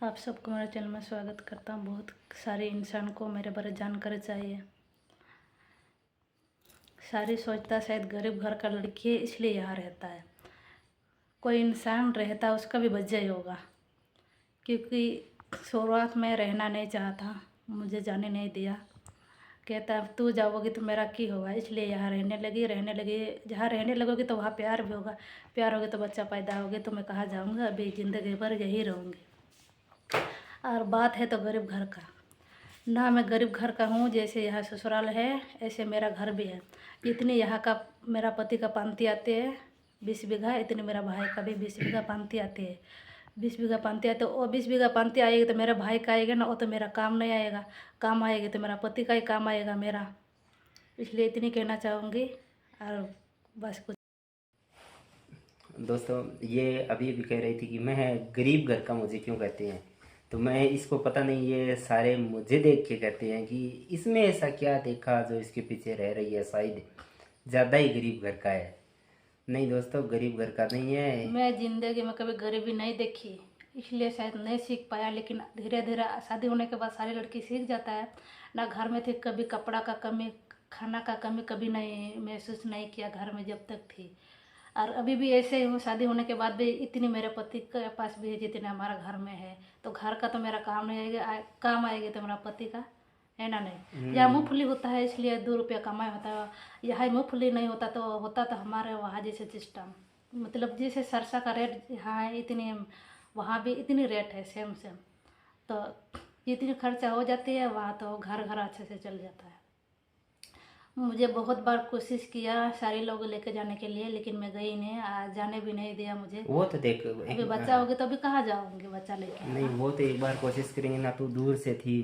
आप सबको मेरे चैनल में स्वागत करता हूँ। बहुत सारे इंसान को मेरे बारे में जानकारी चाहिए। सारी सोचता शायद गरीब घर का लड़की है इसलिए यहाँ रहता है। कोई इंसान रहता उसका भी वजह होगा, क्योंकि शुरुआत में रहना नहीं चाहता, मुझे जाने नहीं दिया। कहता तू जाओगी तो मेरा की होगा, इसलिए यहाँ रहने लगी। जहाँ रहने लगोगी तो वहाँ प्यार भी होगा, प्यार होगी तो बच्चा पैदा होगी तो मैं कहाँ जाऊँगा, अभी ज़िंदगी भर यही रहूँगी। और बात है तो गरीब घर का, ना मैं गरीब घर का हूँ। जैसे यहाँ ससुराल है ऐसे मेरा घर भी है। जितनी यहाँ का मेरा पति का पांती आते है 20 बीघा, इतनी मेरा भाई का भी 20 बीघा पांती आती है। 20 बीघा पांती आते वो 20 बीघा पांती आएगी तो मेरे भाई का आएगा ना, वो तो मेरा काम नहीं आएगा। काम आएगी तो मेरा पति का ही काम आएगा मेरा। इसलिए इतनी कहना चाहूँगी और बस कुछ। दोस्तों, ये अभी भी कह रही थी कि मैं गरीब घर का मुझे क्यों कहते हैं, तो मैं इसको पता नहीं, ये सारे मुझे देख के कहते हैं कि इसमें ऐसा क्या देखा जो इसके पीछे रह रही है, शायद ज़्यादा ही गरीब घर का है। नहीं दोस्तों, गरीब घर का नहीं है। मैं ज़िंदगी में कभी गरीबी नहीं देखी, इसलिए शायद नहीं सीख पाया। लेकिन धीरे धीरे शादी होने के बाद सारी लड़की सीख जाता है ना। घर में थी कभी कपड़ा का कमी, खाना का कमी कभी नहीं महसूस नहीं किया घर में जब तक थी। और अभी भी ऐसे ही हूँ, शादी होने के बाद भी इतनी मेरे पति के पास भी है जितने हमारा घर में है। तो घर का तो मेरा काम नहीं आएगा, काम आएगी तो मेरा पति का है ना। नहीं, यहाँ मूँगफली होता है इसलिए 2 रुपया कमाई होता है। यहाँ मूँगफली नहीं होता तो हमारे वहाँ जैसे सिस्टम, मतलब जैसे सरसा का रेट यहाँ है इतनी, वहाँ भी इतनी रेट है सेम। तो जितनी खर्चा हो जाती है वहाँ तो घर घर अच्छे से चल जाता है। मुझे बहुत बार कोशिश किया सारे लोग लेके जाने के लिए, लेकिन मैं गई नहीं, जाने भी नहीं दिया मुझे। वो तो देख अभी बच्चा होगी तो अभी कहाँ जाऊँगी बच्चा लेके। नहीं, वो तो एक बार कोशिश करेंगे ना। तू दूर से थी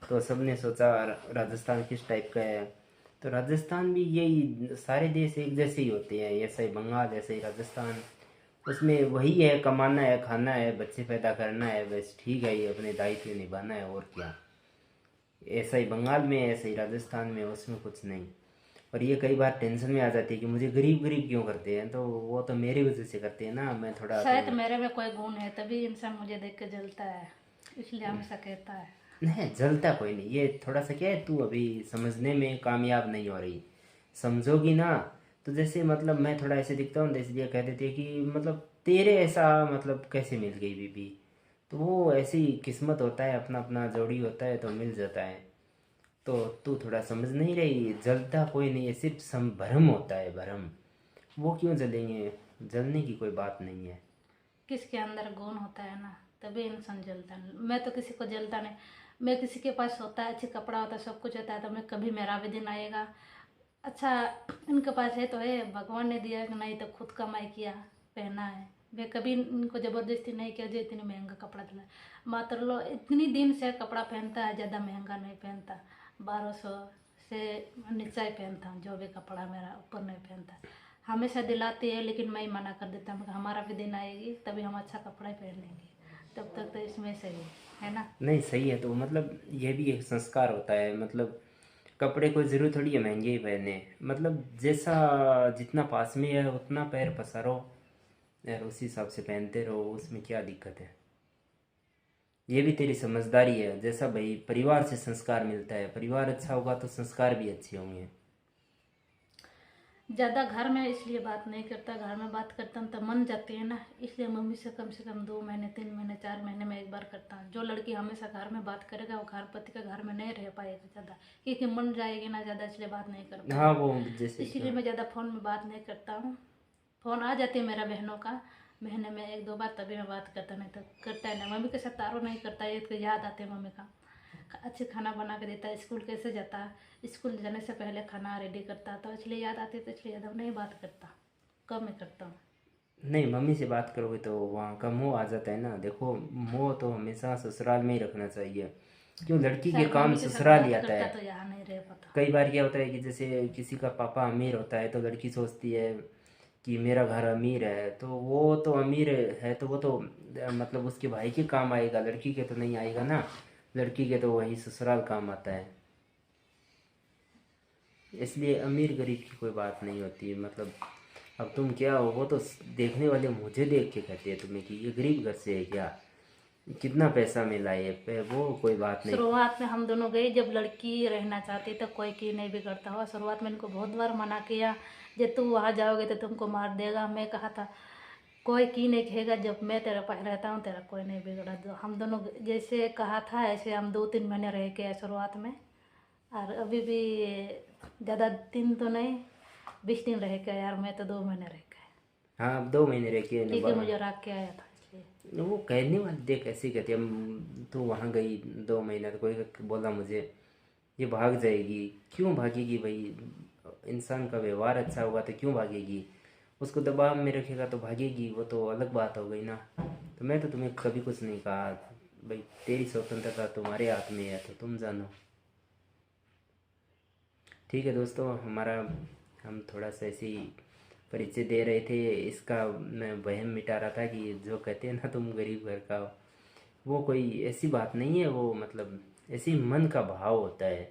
तो सबने सोचा राजस्थान किस टाइप का है, तो राजस्थान भी यही, सारे देश एक जैसे ही होते हैं। ऐसा ही बंगाल, ऐसे ही राजस्थान, उसमें वही है, कमाना है, खाना है, बच्चे पैदा करना है, बस ठीक है, ये अपने दायित्व निभाना है, और क्या। ऐसा ही बंगाल में, ऐसा ही राजस्थान में, उसमें कुछ नहीं। और ये कई बार टेंशन में आ जाती है कि मुझे गरीब गरीब क्यों करते हैं, तो वो तो मेरी वजह से करते हैं ना। मैं थोड़ा शायद मेरे में कोई गुण है तभी इंसान मुझे देख के जलता है, इसलिए हमेशा कहता है। नहीं, जलता कोई नहीं। ये थोड़ा सा क्या है, तू अभी समझने में कामयाब नहीं हो रही। समझोगी ना तो जैसे मतलब मैं थोड़ा ऐसे दिखता हूँ, इसलिए कह देते हैं कि मतलब तेरे ऐसा मतलब कैसे मिल गई बीबी। तो वो ऐसी किस्मत होता है, अपना अपना जोड़ी होता है तो मिल जाता है। तो तू थोड़ा समझ नहीं रही। जलता कोई नहीं है, सिर्फ भ्रम होता है, भ्रम। वो क्यों जलेंगे, जलने की कोई बात नहीं है। किसके अंदर गुण होता है ना तभी इंसान जलता है। मैं तो किसी को जलता नहीं। मैं किसी के पास होता है, अच्छी कपड़ा होता है, सब कुछ होता है, तो मैं कभी मेरा भी दिन आएगा। अच्छा, इनके पास है तो है, भगवान ने दिया कि नहीं तो खुद कमाई किया पहना है। मैं कभी इनको ज़बरदस्ती नहीं किया जो इतनी महंगा कपड़ा दिला। मात्र लो इतनी दिन से कपड़ा पहनता है, ज़्यादा महंगा नहीं पहनता, 1200 से नीचा ही पहनता हूँ। जो भी कपड़ा मेरा ऊपर नहीं पहनता, हमेशा दिलाती है, लेकिन मैं ही मना कर देता हूँ। हमारा भी दिन आएगी तभी हम अच्छा कपड़ा ही पहन लेंगे, तब तक तो इसमें से ही है ना। नहीं, सही है। तो मतलब ये भी एक संस्कार होता है। मतलब कपड़े कोई ज़रूर थोड़ी है महंगे ही पहने, मतलब जैसा जितना पास में है उतना पैर पसारो यार, उसी हिसाब से पहनते रहो, उसमें क्या दिक्कत है। ये भी तेरी समझदारी है। जैसा भाई परिवार से संस्कार मिलता है, परिवार अच्छा होगा तो संस्कार भी अच्छे होंगे। ज़्यादा घर में इसलिए बात नहीं करता, घर में बात करता हूँ तो मन जाती है ना, इसलिए मम्मी से कम 2 महीने 3 महीने 4 महीने में एक बार करता हूँ। जो लड़की हमेशा घर में बात करेगा वो घर पति के घर में नहीं रह पाएगा ज़्यादा, क्योंकि मन जाएगी ना ज़्यादा, इसलिए बात नहीं कर हाँ, पाएगी। वो जैसे इसीलिए मैं ज़्यादा फ़ोन में बात नहीं करता हूँ। फ़ोन आ जाती है मेरा बहनों का महीने में 1-2 बार, तभी मैं बात करता, नहीं तो करता है नहीं। मम्मी के साथ तारो नहीं करता है, तो याद आते हैं मम्मी का। अच्छे खाना बना के देता है, स्कूल कैसे जाता, स्कूल जाने से पहले खाना रेडी करता, तो इसलिए याद आती है, तो इसलिए ज़्यादा नहीं बात करता, कम ही करता हूँ। नहीं, मम्मी से बात करोगे तो वहाँ का मोह आ जाता है ना। देखो, मोह तो हमेशा ससुराल में ही रखना चाहिए। क्यों, लड़की के शायद काम मम्मी के साथ ससुराल ही बात आता करता है। तो यहाँ नहीं रह पाता। कई बार क्या होता है कि जैसे किसी का पापा अमीर होता है तो लड़की सोचती है कि मेरा घर अमीर है, तो वो तो अमीर है तो वो तो मतलब उसके भाई के काम आएगा, लड़की के तो नहीं आएगा ना। लड़की के तो वही ससुराल काम आता है। इसलिए अमीर गरीब की कोई बात नहीं होती। मतलब अब तुम क्या हो, वो तो देखने वाले मुझे देख के कहते हैं तुम्हें कि ये गरीब घर से है क्या। कितना पैसा मिला ये पे, वो कोई बात नहीं। शुरुआत में हम दोनों गए, जब लड़की रहना चाहती तो कोई की नहीं बिगड़ता हुआ। शुरुआत में इनको बहुत बार मना किया, जब तू वहाँ जाओगे तो तुमको मार देगा। मैं कहा था कोई की नहीं कहेगा, जब मैं तेरे पास रहता हूँ तेरा कोई नहीं बिगड़ा। जो हम दोनों जैसे कहा था ऐसे हम 2-3 महीने रह के आए शुरुआत में, और अभी भी ज़्यादा दिन तो नहीं, 20 दिन रह के आया, और मैं तो 2 महीने रह के आया, हाँ अब 2 महीने रह के क्योंकि मुझे रख के आया था इसलिए। वो कहने वाली देख ऐसे कहती हम, तू वहाँ गई 2 महीना, तो कोई बोला मुझे ये भाग जाएगी। क्यों भागेगी भाई, इंसान का व्यवहार अच्छा होगा तो क्यों भागेगी, उसको दबाव में रखेगा तो भागेगी, वो तो अलग बात हो गई ना। तो मैं तो तुम्हें कभी कुछ नहीं कहा भाई, तेरी स्वतंत्रता तुम्हारे हाथ में है, तो तुम जानो। ठीक है दोस्तों, हमारा हम थोड़ा सा ऐसे ही परिचय दे रहे थे, इसका मैं वहम मिटा रहा था कि जो कहते हैं ना तुम गरीब घर का हो, वो कोई ऐसी बात नहीं है, वो मतलब ऐसी मन का भाव होता है।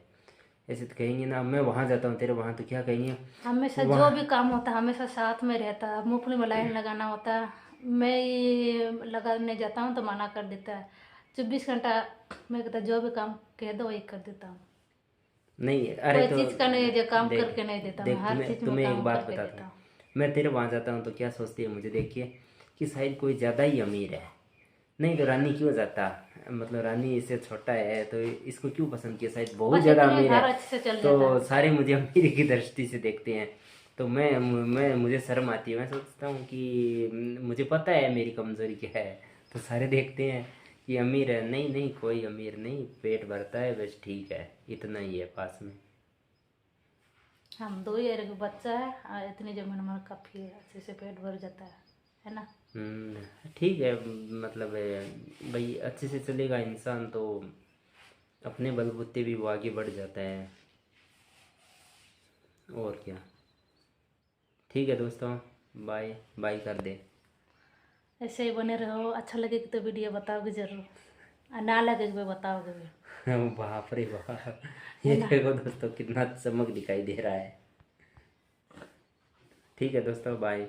ऐसे तो कहेंगे ना मैं वहाँ जाता हूँ तेरे वहाँ, तो क्या कहेंगे हमेशा जो भी काम होता है हमेशा साथ में रहता है। मूंगफली में लाइन लगाना होता है, मैं ये लगाने जाता हूँ तो मना कर देता है। 24 घंटा मैं कहता जो भी काम कह दो वही कर देता हूँ। नहीं। अरे कोई तो चीज़ का नहीं है जो काम देख करके नहीं देता, मैं देख, हर तुम्हें चीज़ में तुम्हें एक काम बात करके बताता देता हूँ। हूँ। मैं तेरे वहाँ जाता हूँ तो क्या सोचती है मुझे देख के कि शायद कोई ज़्यादा ही अमीर है, नहीं तो रानी क्यों जाता, मतलब रानी इससे छोटा है तो इसको क्यों पसंद किया, शायद बहुत बस ज़्यादा इतने अमीर है। घर अच्छे से चल जाता तो है। सारे मुझे अमीर की दृष्टि से देखते हैं, तो मैं मुझे शर्म आती है। मैं सोचता हूँ कि मुझे पता है मेरी कमज़ोरी क्या है, तो सारे देखते हैं कि अमीर है। नहीं नहीं, कोई अमीर नहीं, पेट भरता है बस, ठीक है, इतना ही है पास में। हम 2 ईयर का बच्चा है और इतनी जमीन हमारा काफ़ी अच्छे से पेट भर जाता है ना। ठीक है, मतलब भाई अच्छे से चलेगा इंसान तो अपने बलबूते भी वो आगे बढ़ जाता है, और क्या। ठीक है दोस्तों, बाय बाय कर दे। ऐसे ही बने रहो, अच्छा लगे तो वीडियो बताओगे ज़रूर, और ना लगे तो बताओगे भी, बाप रे बाप, है ये ना। देखो दोस्तों कितना चमक दिखाई दे रहा है। ठीक है दोस्तों, बाय।